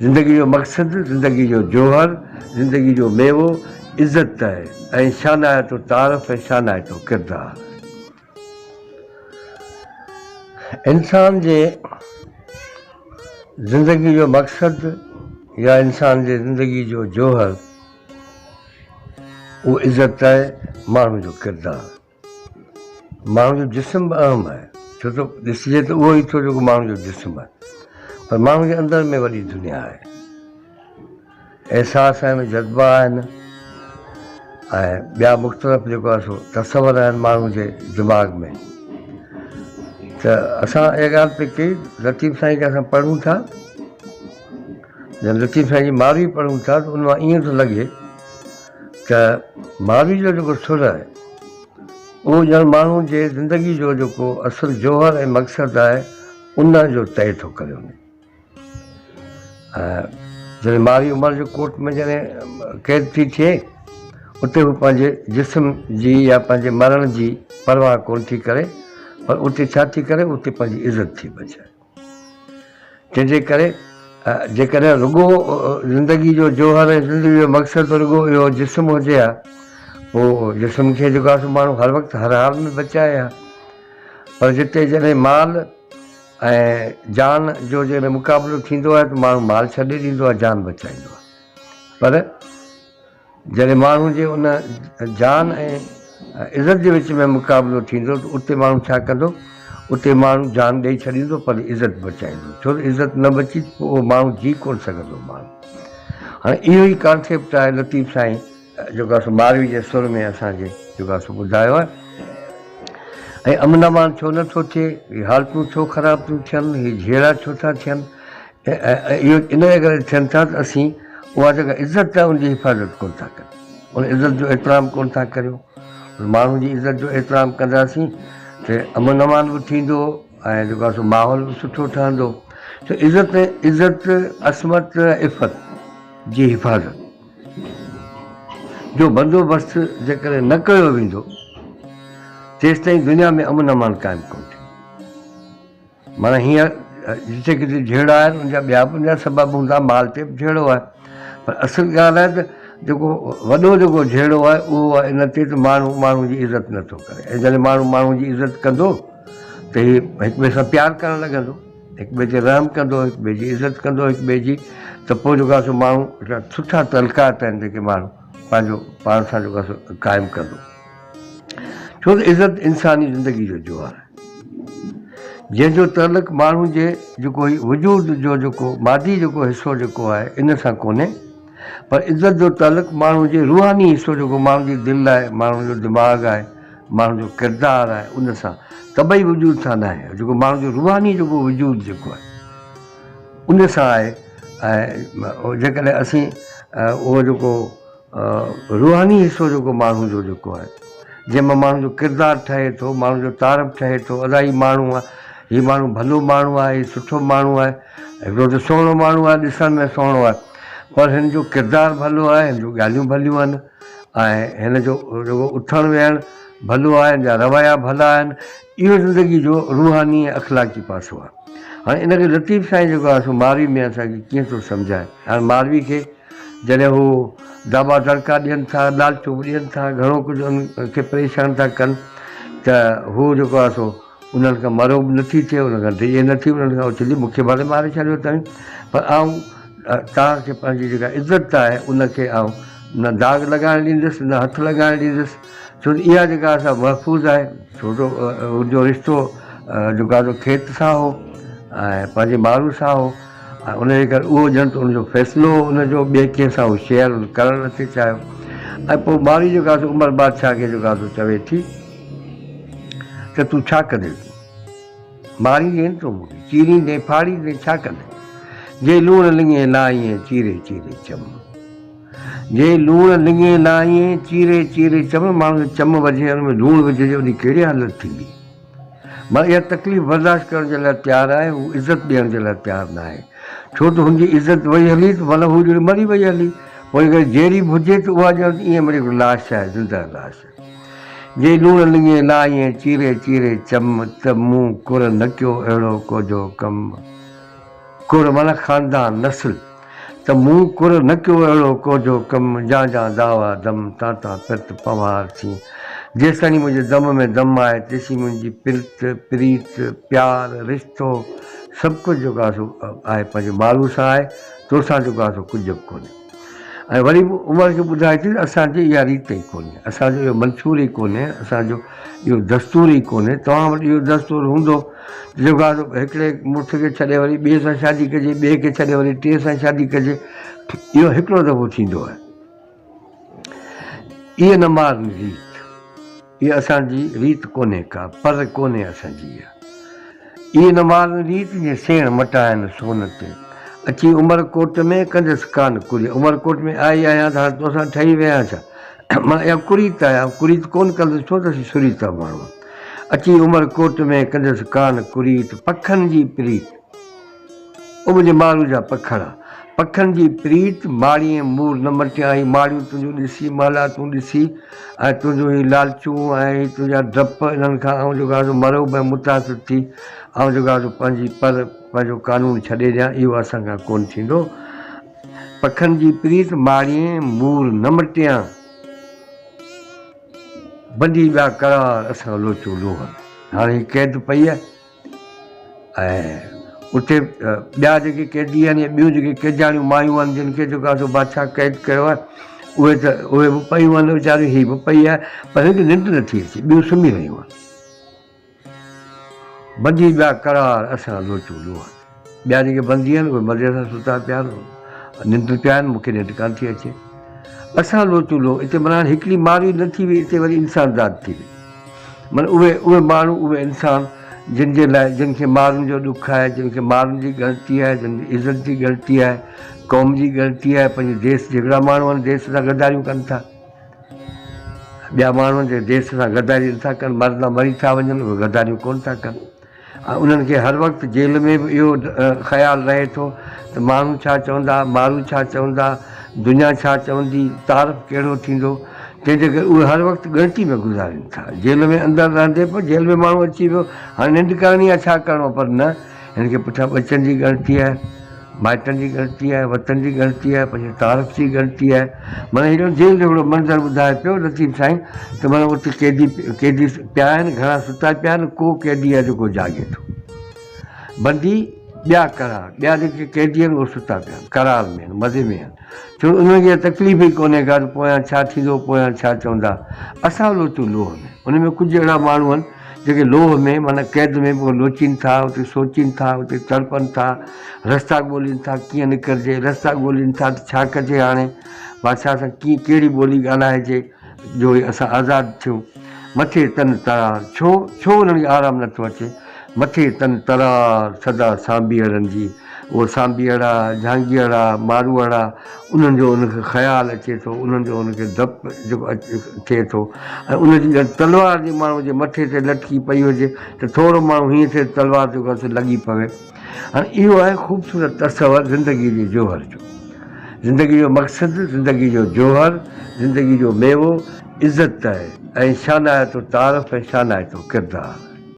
ज़िंदगी जो मक़सदु, ज़िंदगी जो जौहर, ज़िंदगी जो मेवो इज़त आहे ऐं शान आहे तो तारीफ़ ऐं शान आहे तो किरदारु। इंसान जे ज़िंदगी जो मक़सदु या इंसान जे ज़िंदगी जो जौहर उहो इज़त आहे माण्हू जो किरदारु। माण्हू जो जिस्म बि अहम आहे, छो त ॾिसिजे त उहो ई थो जेको माण्हू जो जिस्म आहे, पर माण्हू जे अंदरि में वॾी दुनिया आहे, अहसास आहिनि, जज़्बा आहिनि ऐं ॿिया मुख़्तलिफ़ जेको आहे सो तसवर आहिनि माण्हू जे दिमाग़ में। त असां इहा ॻाल्हि पई कई लतीफ़ साईं खे असां पढ़ूं था, जॾहिं लतीफ़ साईं जी मारवी पढ़ूं था त उन मां ईअं थो लॻे त मारवी जो जेको सुर आहे उहो ॼण माण्हू जे ज़िंदगी जो जेको असुलु जौहर ऐं मक़सदु आहे उन जो तय थो करे वञे। जॾहिं मारवी उमिरि जो कोट में जॾहिं क़ैद थी थिए उते हू पंहिंजे जिस्म जी या पंहिंजे मरण जी परवाह कोन थी करे, पर उते छा थी करे, उते पंहिंजी इज़त थी बचाए। तंहिंजे करे जेकॾहिं रुॻो ज़िंदगी जो जौहर ऐं ज़िंदगी जो मक़सदु रुॻो इहो जिस्म हुजे हा, पोइ जिस्म खे जेको आहे सो माण्हू हर वक़्तु हर हाल में बचाए हा। पर जिते जॾहिं माल ऐं जान जो जॾहिं मुक़ाबिलो थींदो आहे त माण्हू माल छॾे ॾींदो आहे, जान बचाईंदो आहे। पर जॾहिं माण्हू जे उन जान ऐं इज़त जे विच में मुक़ाबिलो थींदो त उते माण्हू छा कंदो, उते माण्हू जान ॾेई छॾींदो पर इज़त बचाईंदो, छो त इज़त न बची पोइ उहो माण्हू जी कोन सघंदो माण्हू। हाणे इहो ई कॉन्सेप्ट आहे लतीफ़ साईं जेको आहे सो मारवी जे सुर में असांखे जेको आहे सो ॿुधायो आहे। ऐं अमन अमान छो नथो थिए, हीअ हालतूं छो ख़राबु थियूं थियनि, हीअ झेड़ा छो था थियनि, इहो इन जे करे थियनि था त असीं उहा जेका इज़त आहे उनजी हिफ़ाज़त कोन था करियूं, उन इज़त जो एतिराम कोन था करियूं। माण्हू जी इज़त जो एतिराम कंदासीं त अमन अमान बि थींदो ऐं जेको आहे सो माहौल बि सुठो ठहंदो। त इज़त असमत इफ़त जी हिफ़ाज़त जो बंदोबस्तु जेकॾहिं न कयो वेंदो तेसि ताईं दुनिया में अमन अमान क़ाइमु कोन थींदो। माना हींअर जिते किथे झेड़ा आहिनि उनजा ॿिया बि उनजा सबबु हूंदा, माल ते बि झेड़ो आहे, पर असुलु ॻाल्हि आहे त जेको वॾो जेको झेड़ो आहे उहो आहे इन ते त माण्हू जी इज़त नथो करे। ऐं जॾहिं माण्हू जी इज़त कंदो त हीअ हिक ॿिए सां प्यारु करणु लॻंदो, हिक ॿिए ते रहम कंदो, हिक ॿिए जी इज़त कंदो हिक ॿिए जी, त पोइ जेको आहे सो माण्हू सुठा तलकात आहिनि जेके माण्हू पंहिंजो पाण सां जेको आहे सो क़ाइमु कंदो। छो त इज़त इंसानी ज़िंदगी जो जौहर आहे जंहिंजो तलक माण्हू जे जेको वजूद जो जेको मादी जेको हिसो जेको आहे इन सां कोन्हे, पर इज़त जो तालुक माण्हू जे रूहानी हिसो जेको माण्हू जी दिलि आहे, माण्हू जो दिमाग़ आहे, माण्हू जो किरदारु आहे, उन सां तबई वजूद सां न आहे, जेको माण्हू जो रूहानी जेको वजूद जेको आहे उन सां आहे। ऐं जेकॾहिं असीं उहो जेको रूहानी हिसो जेको माण्हू जो जेको आहे जंहिंमां माण्हू जो किरदारु ठहे थो, माण्हू जो तारफ़ ठहे थो, अदा ही माण्हू आहे, हीउ माण्हू भलो माण्हू आहे, हीउ सुठो माण्हू आहे, हिकिड़ो त सुहिणो माण्हू आहे, ॾिसण में सुहिणो आहे, पर हिन जो किरदारु भलो आहे, हिन जूं ॻाल्हियूं भलियूं आहिनि ऐं हिन जो जेको उथणु वेहणु भलो आहे, हिन जा रवैया भला आहिनि। इहो ज़िंदगी जो रूहानी ऐं अख़लाक़ी पासो आहे। हाणे इनखे लतीफ़ साईं जेको आहे सो मारवी में असांखे कीअं थो सम्झाए। हाणे मारवी खे जॾहिं हू दाबा दड़का ॾियनि था, लालचूं ॾियनि था, घणो कुझु उनखे परेशान था कनि, त हू जेको आहे सो उन्हनि खां मरो बि नथी थिए, उन खां दिए नथी, उन्हनि खां उथली मूंखे भले मारे छॾियो अथई, पर तव्हांखे पंहिंजी जेका इज़त आहे उनखे न दाग़ लॻाइणु ॾींदुसि, न हथु लॻाइणु ॾींदुसि, छो त इहा जेका असां महफ़ूज़ आहे, छो त उनजो रिश्तो जेको आहे खेत सां हो ऐं पंहिंजे माण्हू सां हो, ऐं उनजे करे उहो ॼण त उनजो फ़ैसिलो उनजो ॿिए कंहिं सां उहो शेयर करणु नथी चाहियो। ऐं पोइ मारी जेको आहे उमर बादशाह खे जेको आहे चवे थी त तूं छा कंदे, मारींदे तो मूंखे, चीरींदे फाड़ींदे छा कंदे, जे लूण लिङे लाईं चीरे चीरे चम, जे लूण लिङे लाईं चीरे चीरे चम, माण्हू खे चम वजे हुन में लूणु विझिजे उनजी कहिड़ी हालत थींदी। मां इहा तकलीफ़ बर्दाश्त करण जे लाइ तयारु आहे, हू इज़त ॾियण जे लाइ तयारु न आहे, छो त हुनजी इज़त वई हली त भला हू ॼण मरी वई हली, पोइ अगरि जहिड़ी बि हुजे त उहा ॼण ईअं वरी लाश आहे, ज़िंदा लाश। जे लूण लिङे लाईं चीरे चीरे चम, त मूं कुर न कयो अहिड़ो को जो कमु। कुर माना ख़ानदान, नस्ल, त मूं कुर न कयो अहिड़ो को जो कमु जा जा दावा दम ताता पिरत पवार थी। जेसिताईं मुंहिंजे दम में दम आहे तेसीं मुंहिंजी पिरत प्रीत प्यार रिश्तो सभु कुझु जेको आहे सो आहे पंहिंजे माण्हू सां आहे, तोसां जेको आहे सो कुझु बि कोन्हे। ऐं वरी बि उमिरि खे ॿुधाए थी असांजी इहा रीत ई कोन्हे, असांजो इहो मंशूर ई कोन्हे, असांजो इहो दस्तूर ई कोन्हे। तव्हां वटि इहो दस्तूर हूंदो जेको आहे हिकिड़े मुड़ुस खे छॾे वरी ॿिए सां शादी कजे, ॿिए खे छॾे वरी टे सां शादी कजे, इहो हिकिड़ो दफ़ो थींदो आहे। इहा न मारनी रीत, इहा असांजी रीत कोन्हे का, पर कोन्हे असांजी इहा न मारनी रीत जीअं सेण मटाइनि सोन ते। अची उमरकोट में कंदसि कान कुरी, उमरकोट में आई आहियां त हाणे तोसां ठही विया छा, मां इहा कुरीत आहियां, कुरीत कोन कंदुसि छो त असीं सुरीता माण्हू। अची उमरकोट में कंदसि कान कुरीत पखनि जी प्रीत, उहो मुंहिंजे माण्हू जा पखड़, पखनि जी प्रीत माड़ीअ मूर न मटियाई। माड़ियूं तुंहिंजूं ॾिसी माला तूं ॾिसी ऐं तुंहिंजूं ही लालचूं ऐं तुंहिंजा डप इन्हनि खां ऐं जेको आहे मरो बि मुतासिर थी ऐं जेको आहे पंहिंजी पर पंहिंजो कानून छॾे ॾियां, इहो असांखां कोन थींदो। पखनि जी प्रीत माड़ीअ मूर न मटियां, बंदी ॿिया करार असां लोचो लोह। हाणे हीअ क़ैद पई आहे ऐं उते ॿिया जेके कैदी आहिनि या ॿियूं जेके कैदाणियूं मायूं आहिनि जिन खे जेको आहे सो बादशाह क़ैद कयो आहे, उहे बि पयूं आहिनि वीचारियूं, हीअ बि पई आहे, पर हिकु निंड नथी अचे, ॿियूं सुम्ही रहियूं आहिनि। बंदी ॿिया करार असां लोचो लोह, ॿिया जेके बंदी आहिनि उहे मज़े सां सुता पिया आहिनि, निंड पिया आहिनि, मूंखे निंड कान थी अचे। असां लोचो लोह, हिते माना हिकिड़ी मारी न थी वई, हिते वरी इंसानदात थी वई। माना उहे माण्हू उहे इंसान जिन जे लाइ जिन खे माण्हुनि जो ॾुखु आहे, जिन खे माण्हुनि जी ग़लती आहे, जिन जी इज़त जी ग़लती आहे, क़ौम जी ग़लती आहे, पंहिंजे देश हिकिड़ा माण्हू आहिनि देश सां गद्दारियूं कनि था, ॿिया माण्हू जे देश सां गद्दारी नथा कनि, मरंदा मरी था वञनि, उहे गद्दारियूं कोन था कनि। ऐं उन्हनि खे हर वक़्तु जेल में बि इहो ख़्यालु रहे थो त माण्हू छा चवंदा, माण्हू छा चवंदा, दुनिया छा चवंदी, तारीफ़ कहिड़ो थींदो, तंहिंजे करे उहे हर वक़्तु ॻणिती में गुज़ारनि था। जेल में अंदरि रहंदे पोइ जेल में माण्हू अची वियो, हाणे निंड करणी आहे, छा करिणो, पर न, हिन खे पुठियां बचनि जी ग़लती आहे, माइटनि जी ग़लती आहे, वतन जी ग़लती आहे, पंहिंजे तारीफ़ जी ग़लती आहे। माना हेॾो जेल जो हिकिड़ो मंज़रु ॿुधाए पियो लतीफ़ साईं त माना उते कैदी पिया आहिनि, घणा सुता पिया आहिनि, को कैदी आहे जेको जाॻे थो। बंदी ॿिया करार, ॿिया जेके कैदी आहिनि उहे सुता पिया आहिनि, करार में आहिनि, मज़े में आहिनि, छो उनखे तकलीफ़ ई कोन्हे का पोयां छा थींदो, पोयां छा चवंदा। असां लोचूं लोह में, उन में कुझु अहिड़ा माण्हू आहिनि जेके लोह में माना कैद में पोइ लोचीनि था, उते सोचीनि था, उते तड़पनि था, रस्ता ॻोल्हीनि था कीअं निकिरिजे, रस्ता ॻोल्हीनि था त छा कजे, हाणे बादशाह सां कीअं कहिड़ी ॿोली ॻाल्हाइजे जो असां आज़ादु थियूं। मथे तन तरार, छो उन्हनि खे आरामु नथो अचे, मथे तन तरार सदा सांभीअड़नि जी, उहो सांभीअड़ा झांगीअड़ा मारूअड़ा उन्हनि जो उनखे ख़्यालु अचे थो, उन्हनि जो उनखे डपु जेको थिए थो। ऐं उनजी तलवार जी माण्हू जे मथे ते लटकी पई हुजे त थोरो माण्हू हीअं थिए तलवार जेको आहे लॻी पवे। हाणे इहो आहे ख़ूबसूरत तसवर ज़िंदगीअ जे जौहर जो, ज़िंदगी जो मक़सदु, ज़िंदगी जो जौहर, ज़िंदगी जो मेवो इज़त आहे ऐं शान आहे तो तारीफ़ ऐं शान आहे तो किरदारु।